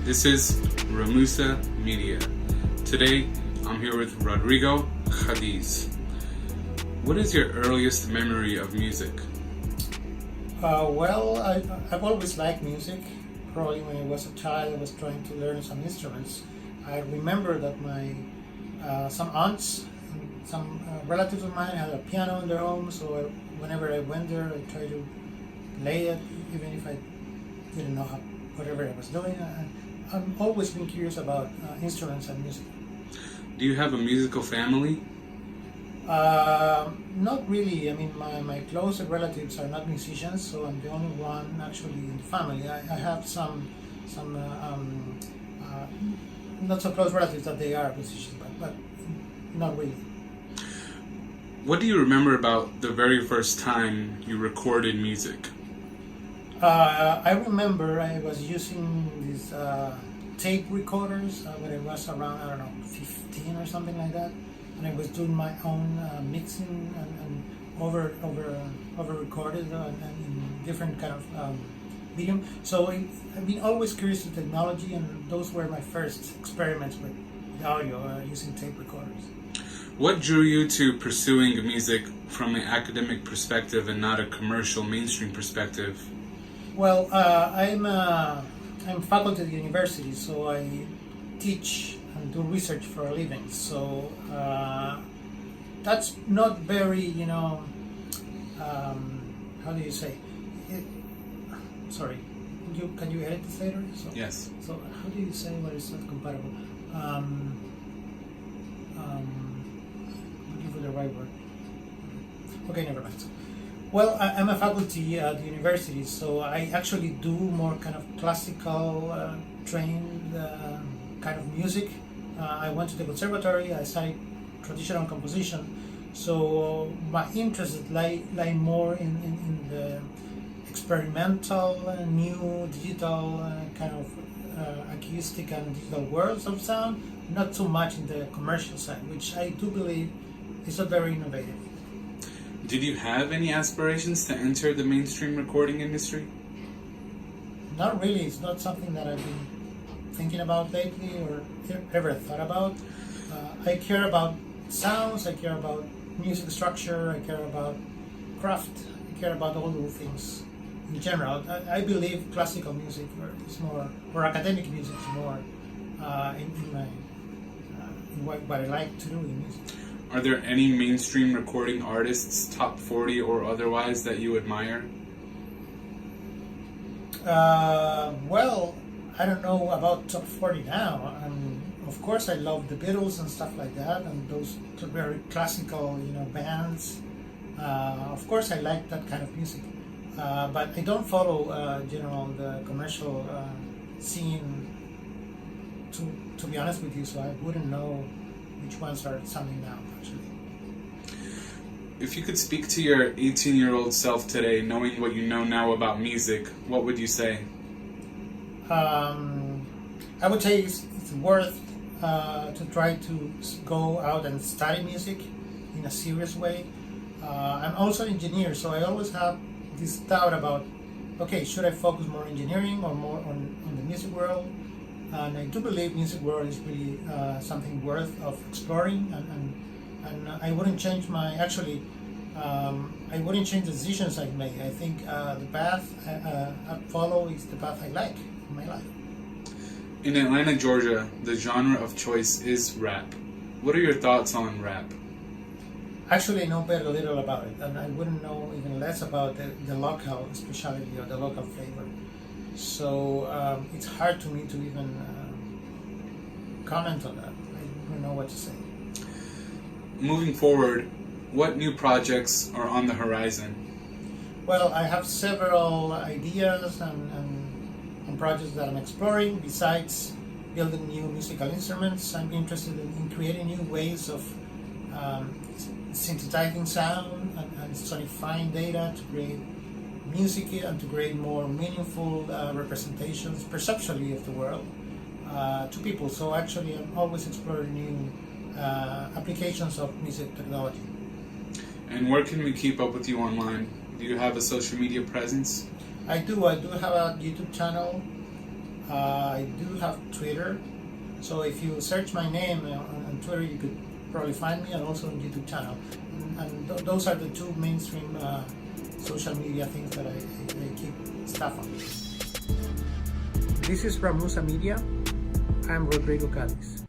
This is Romusa Media. Today, I'm here with Rodrigo, Cadiz. What is your earliest memory of music? I've always liked music. Probably when I was a child, I was trying to learn some instruments. I remember that my some aunts, some relatives of mine had a piano in their home, so whenever I went there, I tried to play it, even if I didn't know whatever I was doing. I've always been curious about instruments and music. Do you have a musical family? Not really. I mean, my closer relatives are not musicians, so I'm the only one actually in the family. I have some not so close relatives that they are musicians, but not really. What do you remember about the very first time you recorded music? I remember I was using these tape recorders when I was around, 15 or something like that, and I was doing my own mixing and over recorded and in different kind of medium. So I've been always curious to technology, and those were my first experiments with audio using tape recorders. What drew you to pursuing music from an academic perspective and not a commercial mainstream perspective? Well, I'm faculty at the university, so I teach and do research for a living. So that's not very, how do you say? Sorry, can you edit this later? So, Yes. So how do you say what is not compatible? Looking for the right word. Okay, never mind. Well, I'm a faculty at the university, so I actually do more kind of classical trained kind of music. I went to the conservatory, I studied traditional composition, so my interests lie more in the experimental, new digital kind of acoustic and digital worlds of sound, not so much in the commercial side, which I do believe is not very innovative. Did you have any aspirations to enter the mainstream recording industry? Not really. It's not something that I've been thinking about lately or ever thought about. I care about sounds, I care about music structure, I care about craft, I care about all those things in general. I believe classical music is more, or academic music is more in what I like to do in music. Are there any mainstream recording artists, top 40 or otherwise, that you admire? Well, I don't know about top 40 now. Of course, I love the Beatles and stuff like that, and those very classical, bands. Of course, I like that kind of music, but I don't follow, the commercial scene. To be honest with you, so I wouldn't know which ones are sounding now, actually. If you could speak to your 18-year-old self today, knowing what you know now about music, what would you say? I would say it's worth to try to go out and study music in a serious way. I'm also an engineer, so I always have this doubt about, okay, should I focus more on engineering or more on the music world? And I do believe music world is really something worth of exploring, and I wouldn't change I wouldn't change the decisions I make. I think the path I follow is the path I like in my life. In Atlanta, Georgia, the genre of choice is rap. What are your thoughts on rap? Actually, I know very little about it, and I wouldn't know even less about the local specialty or the local flavor. So it's hard to me to even comment on that. I don't know what to say. Moving forward, what new projects are on the horizon? Well, I have several ideas and projects that I'm exploring. Besides building new musical instruments, I'm interested in creating new ways of synthesizing sound and sonifying data to create music and to create more meaningful representations, perceptually, of the world to people. So actually, I'm always exploring new applications of music technology. And where can we keep up with you online? Do you have a social media presence? I do have a YouTube channel. I do have Twitter, so if you search my name on Twitter, you could probably find me, and also on YouTube channel. And those are the two mainstream social media things that I keep stuff on. This is Romusa Media. I'm Rodrigo Cadiz.